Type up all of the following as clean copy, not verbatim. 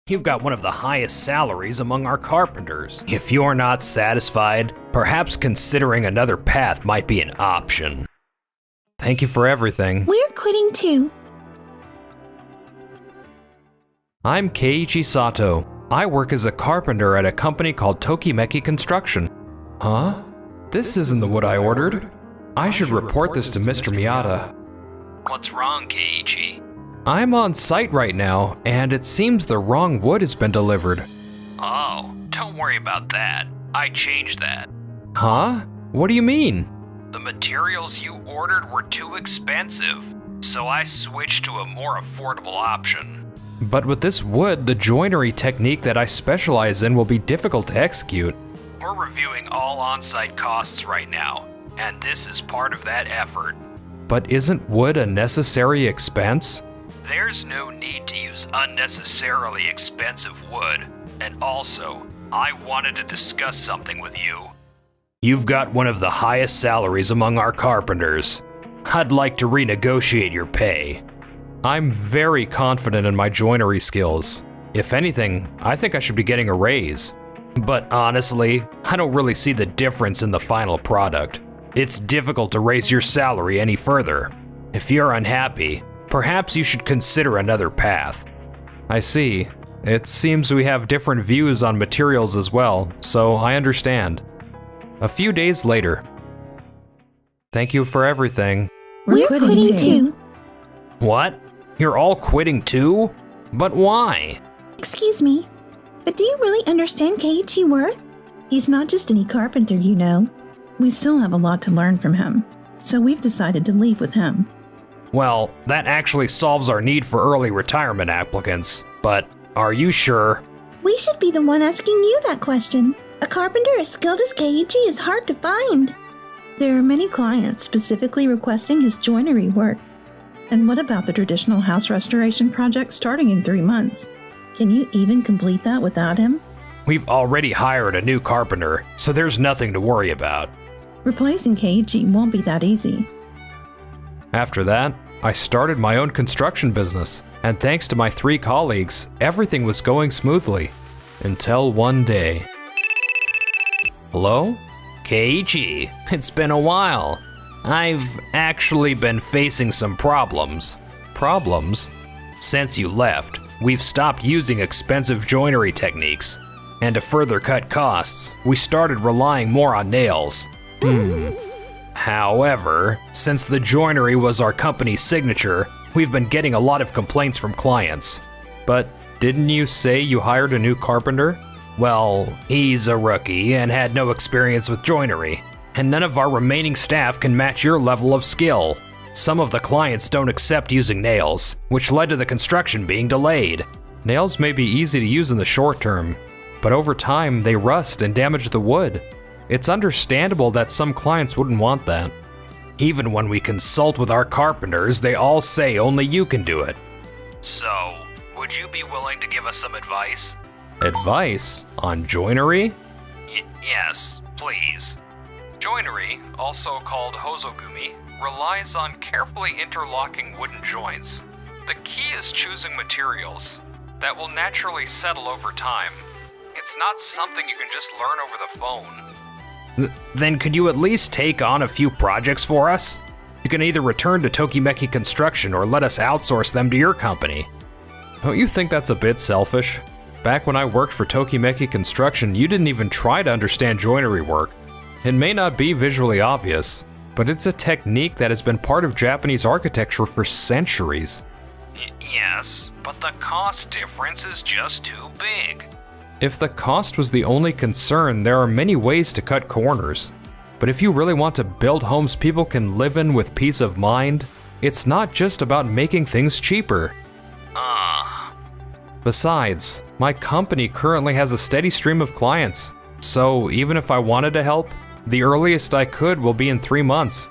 You've got one of the highest salaries among our carpenters. If you're not satisfied, perhaps considering another path might be an option. Thank you for everything. We're quitting too. I'm Keiichi Sato. I work as a carpenter at a company called Tokimeki Construction. Huh? This isn't the wood I ordered. I should report this to Mr. Miyata. What's wrong, Keiichi? I'm on site right now, and it seems the wrong wood has been delivered. Oh, don't worry about that. I changed that. Huh? What do you mean? The materials you ordered were too expensive, so I switched to a more affordable option. But with this wood, the joinery technique that I specialize in will be difficult to execute. We're reviewing all on-site costs right now, and this is part of that effort. But isn't wood a necessary expense? There's no need to use unnecessarily expensive wood, and also, I wanted to discuss something with you. You've got one of the highest salaries among our carpenters. I'd like to renegotiate your pay. I'm very confident in my joinery skills. If anything, I think I should be getting a raise. But honestly, I don't really see the difference in the final product. It's difficult to raise your salary any further. If you're unhappy, perhaps you should consider another path. I see. It seems we have different views on materials as well, so I understand. A few days later. Thank you for everything. We're quitting too. What? You're all quitting too? But why? Excuse me, but do you really understand Keiichi worth? He's not just any carpenter, you know. We still have a lot to learn from him, so we've decided to leave with him. Well, that actually solves our need for early retirement applicants, but are you sure? We should be the one asking you that question. A carpenter as skilled as Keiichi is hard to find. There are many clients specifically requesting his joinery work. And what about the traditional house restoration project starting in 3 months? Can you even complete that without him? We've already hired a new carpenter, so there's nothing to worry about. Replacing Keiichi won't be that easy. After that, I started my own construction business, and thanks to my 3 colleagues, everything was going smoothly. Until one day. Hello? Keiichi, it's been a while. I've actually been facing some problems. Problems? Since you left, we've stopped using expensive joinery techniques. And to further cut costs, we started relying more on nails. However, since the joinery was our company's signature, we've been getting a lot of complaints from clients. But didn't you say you hired a new carpenter? Well, he's a rookie and had no experience with joinery, and none of our remaining staff can match your level of skill. Some of the clients don't accept using nails, which led to the construction being delayed. Nails may be easy to use in the short term, but over time they rust and damage the wood. It's understandable that some clients wouldn't want that. Even when we consult with our carpenters, they all say only you can do it. So, would you be willing to give us some advice? Advice? On joinery? Yes, please. Joinery, also called hozogumi, relies on carefully interlocking wooden joints. The key is choosing materials that will naturally settle over time. It's not something you can just learn over the phone. Then could you at least take on a few projects for us? You can either return to Tokimeki Construction or let us outsource them to your company. Don't you think that's a bit selfish? Back when I worked for Tokimeki Construction, you didn't even try to understand joinery work. It may not be visually obvious, but it's a technique that has been part of Japanese architecture for centuries. Yes, but the cost difference is just too big. If the cost was the only concern, there are many ways to cut corners. But if you really want to build homes people can live in with peace of mind, it's not just about making things cheaper. Besides, my company currently has a steady stream of clients, so even if I wanted to help, the earliest I could will be in 3 months.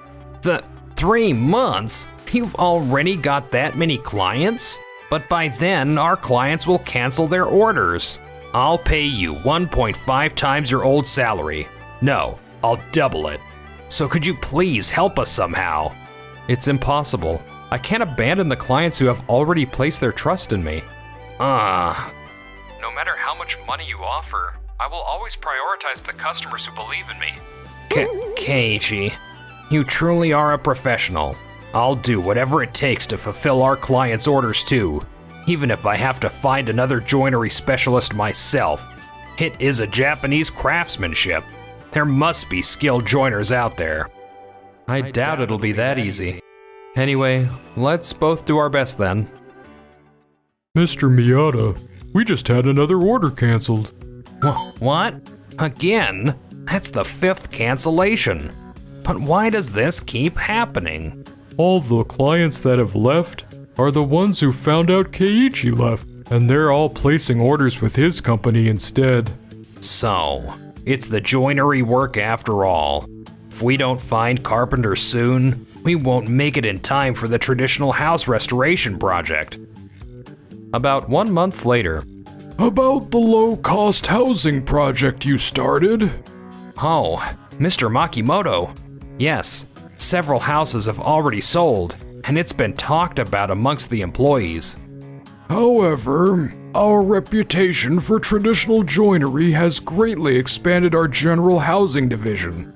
3 months? You've already got that many clients? But by then, our clients will cancel their orders. I'll pay you 1.5 times your old salary. No, I'll double it. So could you please help us somehow? It's impossible. I can't abandon the clients who have already placed their trust in me. how much money you offer, I will always prioritize the customers who believe in me. Keiichi, you truly are a professional. I'll do whatever it takes to fulfill our clients' orders too, even if I have to find another joinery specialist myself. It is a Japanese craftsmanship. There must be skilled joiners out there. I doubt it'll be that easy. Anyway, let's both do our best then. Mr. Miyata, we just had another order canceled. What? Again? That's the 5th cancellation. But why does this keep happening? All the clients that have left are the ones who found out Keiichi left, and they're all placing orders with his company instead. So, it's the joinery work after all. If we don't find Carpenter soon, we won't make it in time for the traditional house restoration project. About 1 month later. About the low-cost housing project you started? Oh, Mr. Makimoto. Yes, several houses have already sold, and it's been talked about amongst the employees. However, our reputation for traditional joinery has greatly expanded our general housing division.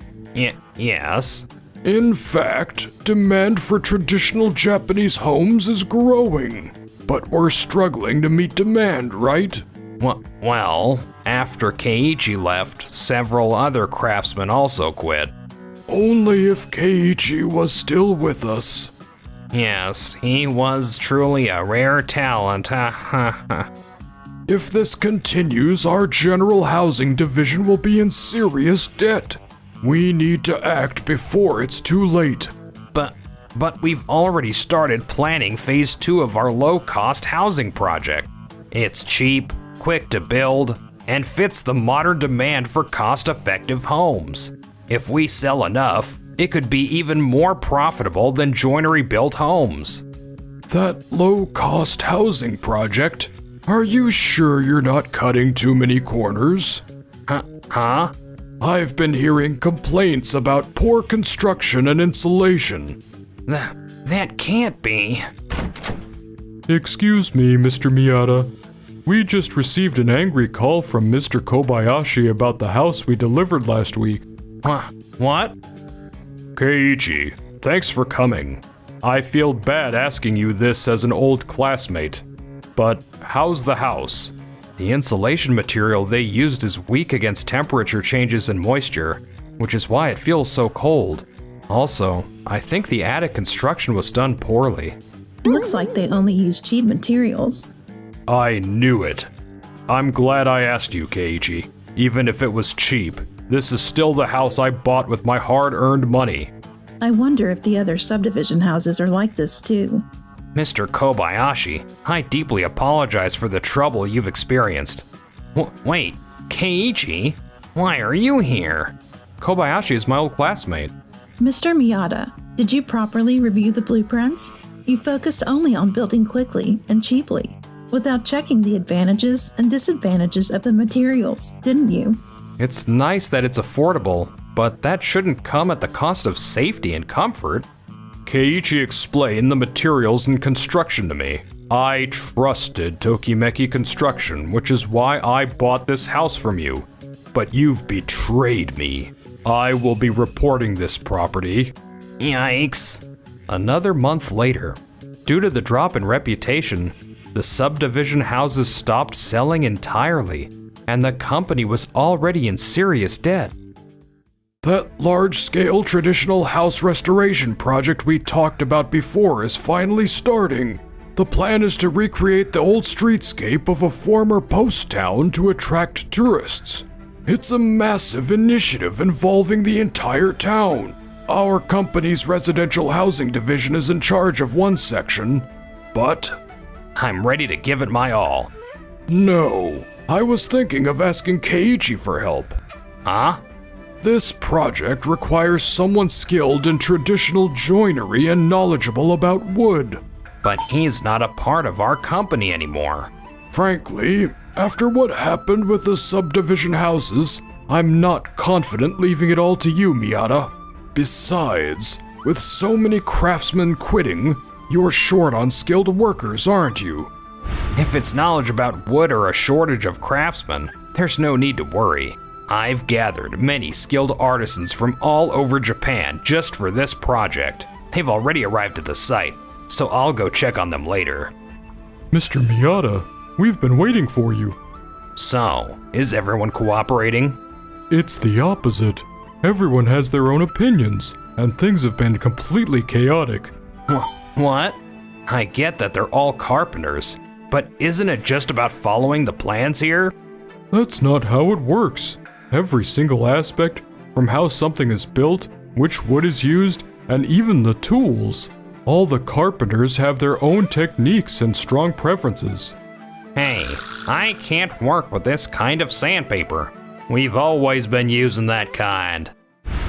Yes? In fact, demand for traditional Japanese homes is growing. But we're struggling to meet demand, right? Well, after Keiichi left, several other craftsmen also quit. Only if Keiichi was still with us. Yes, he was truly a rare talent. If this continues, our general housing division will be in serious debt. We need to act before it's too late. But we've already started planning phase 2 of our low-cost housing project. It's cheap, quick to build, and fits the modern demand for cost-effective homes. If we sell enough, it could be even more profitable than joinery-built homes. That low-cost housing project? Are you sure you're not cutting too many corners? Huh? I've been hearing complaints about poor construction and insulation. That can't be. Excuse me, Mr. Miyata. We just received an angry call from Mr. Kobayashi about the house we delivered last week. What? Keiichi, thanks for coming. I feel bad asking you this as an old classmate, but how's the house? The insulation material they used is weak against temperature changes and moisture, which is why it feels so cold. Also, I think the attic construction was done poorly. Looks like they only use cheap materials. I knew it. I'm glad I asked you, Keiichi. Even if it was cheap, this is still the house I bought with my hard-earned money. I wonder if the other subdivision houses are like this too. Mr. Kobayashi, I deeply apologize for the trouble you've experienced. Wait, Keiichi? Why are you here? Kobayashi is my old classmate. Mr. Miyata, did you properly review the blueprints? You focused only on building quickly and cheaply, without checking the advantages and disadvantages of the materials, didn't you? It's nice that it's affordable, but that shouldn't come at the cost of safety and comfort. Keiichi explained the materials and construction to me. I trusted Tokimeki Construction, which is why I bought this house from you. But you've betrayed me. I will be reporting this property. Yikes. Another month later, due to the drop in reputation, the subdivision houses stopped selling entirely, and the company was already in serious debt. That large-scale traditional house restoration project we talked about before is finally starting. The plan is to recreate the old streetscape of a former post town to attract tourists. It's a massive initiative involving the entire town. Our company's residential housing division is in charge of one section, but I'm ready to give it my all. No, I was thinking of asking Keiichi for help. Huh? This project requires someone skilled in traditional joinery and knowledgeable about wood. But he's not a part of our company anymore. Frankly, after what happened with the subdivision houses, I'm not confident leaving it all to you, Miyata. Besides, with so many craftsmen quitting, you're short on skilled workers, aren't you? If it's knowledge about wood or a shortage of craftsmen, there's no need to worry. I've gathered many skilled artisans from all over Japan just for this project. They've already arrived at the site, so I'll go check on them later. Mr. Miyata, we've been waiting for you. So, is everyone cooperating? It's the opposite. Everyone has their own opinions, and things have been completely chaotic. What? I get that they're all carpenters, but isn't it just about following the plans here? That's not how it works. Every single aspect, from how something is built, which wood is used, and even the tools. All the carpenters have their own techniques and strong preferences. Hey, I can't work with this kind of sandpaper. We've always been using that kind.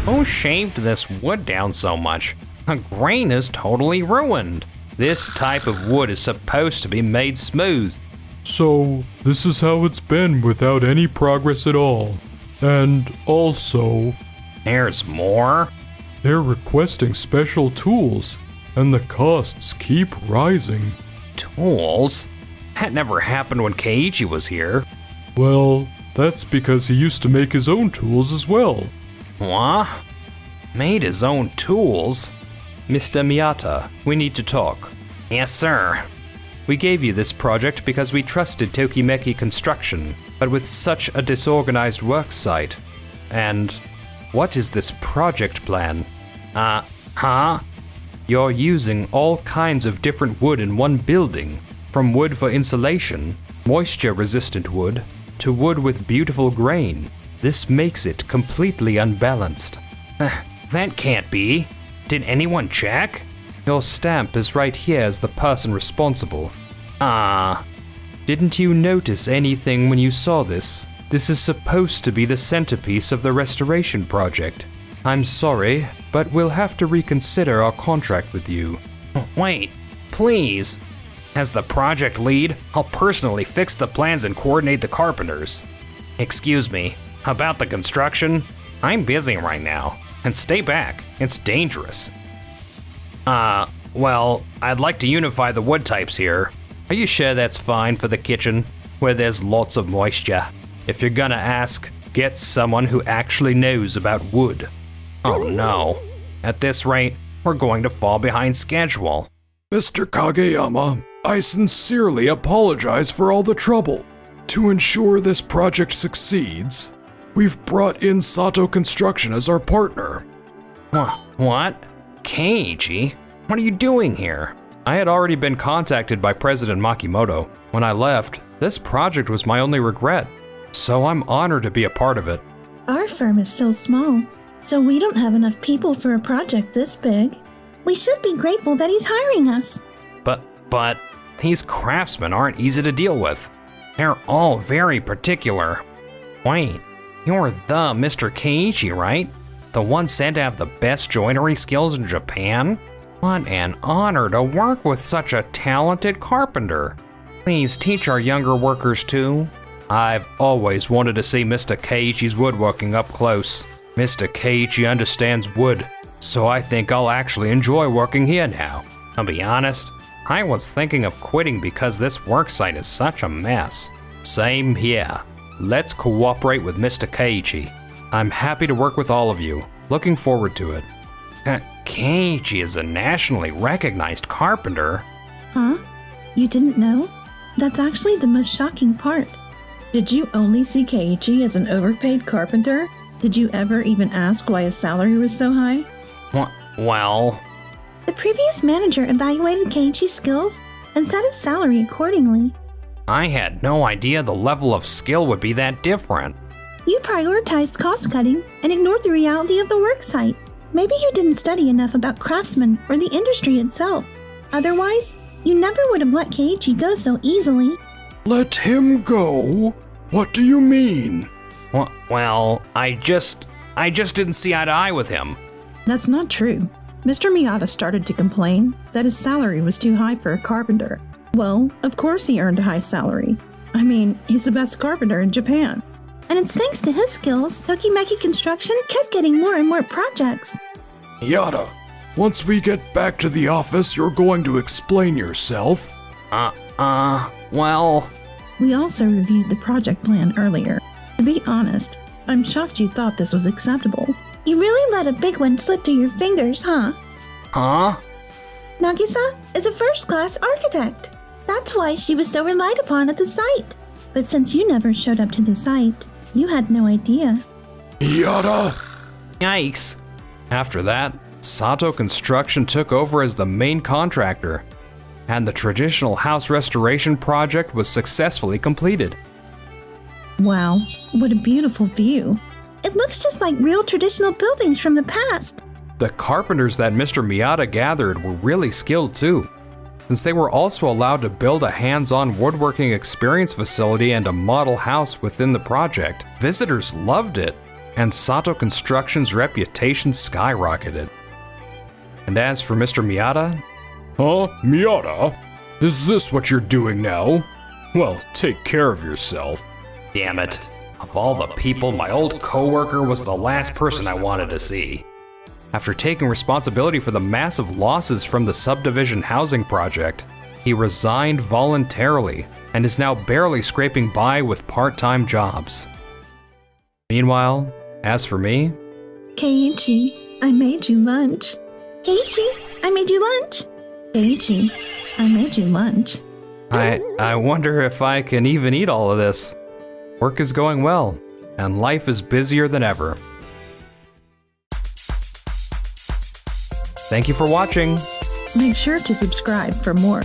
Who shaved this wood down so much? The grain is totally ruined. This type of wood is supposed to be made smooth. So, this is how it's been without any progress at all. And also, There's more? they're requesting special tools, and the costs keep rising. Tools? That never happened when Keiichi was here. Well, that's because he used to make his own tools as well. What? Made his own tools? Mr. Miyata, we need to talk. Yes, sir. We gave you this project because we trusted Tokimeki Construction, but with such a disorganized work site. And what is this project plan? Huh? You're using all kinds of different wood in one building, from wood for insulation, moisture-resistant wood, to wood with beautiful grain. This makes it completely unbalanced. That can't be. Did anyone check? Your stamp is right here as the person responsible. Ah. Didn't you notice anything when you saw this? This is supposed to be the centerpiece of the restoration project. I'm sorry, but we'll have to reconsider our contract with you. Wait, please. As the project lead, I'll personally fix the plans and coordinate the carpenters. Excuse me, about the construction? I'm busy right now, and stay back, it's dangerous. Well, I'd like to unify the wood types here. Are you sure that's fine for the kitchen, where there's lots of moisture? If you're gonna ask, get someone who actually knows about wood. Oh no. At this rate, we're going to fall behind schedule. Mr. Kageyama, I sincerely apologize for all the trouble. To ensure this project succeeds, we've brought in Sato Construction as our partner. What? Keiichi? What are you doing here? I had already been contacted by President Makimoto. When I left, this project was my only regret, so I'm honored to be a part of it. Our firm is still small, so we don't have enough people for a project this big. We should be grateful that he's hiring us. But these craftsmen aren't easy to deal with. They're all very particular. Wait, you're the Mr. Keiichi, right? The one said to have the best joinery skills in Japan? What an honor to work with such a talented carpenter. Please teach our younger workers too. I've always wanted to see Mr. Keiichi's woodworking up close. Mr. Keiichi understands wood, so I think I'll actually enjoy working here now. I'll be honest, I was thinking of quitting because this worksite is such a mess. Same here. Let's cooperate with Mr. Keiichi. I'm happy to work with all of you. Looking forward to it. Keiichi is a nationally recognized carpenter. Huh? You didn't know? That's actually the most shocking part. Did you only see Keiichi as an overpaid carpenter? Did you ever even ask why his salary was so high? Well, The previous manager evaluated Keiichi's skills and set his salary accordingly. I had no idea the level of skill would be that different. You prioritized cost cutting and ignored the reality of the worksite. Maybe you didn't study enough about craftsmen or the industry itself. Otherwise, you never would have let Keiichi go so easily. Let him go? What do you mean? Well, I just didn't see eye to eye with him. That's not true. Mr. Miyata started to complain that his salary was too high for a carpenter. Well, of course he earned a high salary. I mean, he's the best carpenter in Japan. And it's thanks to his skills, Tokimeki Construction kept getting more and more projects. Yada, once we get back to the office, you're going to explain yourself. Well... We also reviewed the project plan earlier. To be honest, I'm shocked you thought this was acceptable. You really let a big one slip through your fingers, huh? Huh? Nagisa is a first-class architect. That's why she was so relied upon at the site. But since you never showed up to the site, you had no idea. Yada! Yikes. After that, Sato Construction took over as the main contractor, and the traditional house restoration project was successfully completed. Wow, what a beautiful view. It looks just like real traditional buildings from the past. The carpenters that Mr. Miyata gathered were really skilled too, since they were also allowed to build a hands-on woodworking experience facility and a model house within the project. Visitors loved it, and Sato Construction's reputation skyrocketed. And as for Mr. Miyata, Huh? Miyata? Is this what you're doing now? Well, take care of yourself. Damn it. Of all the people, my old coworker was the last person I wanted to see. after taking responsibility for the massive losses from the subdivision housing project, he resigned voluntarily and is now barely scraping by with part-time jobs. Meanwhile, as for me, Keiichi, I made you lunch. Keiichi, I made you lunch. Keiichi, I made you lunch. I wonder if I can even eat all of this. Work is going well, and life is busier than ever. Thank you for watching. Make sure to subscribe for more.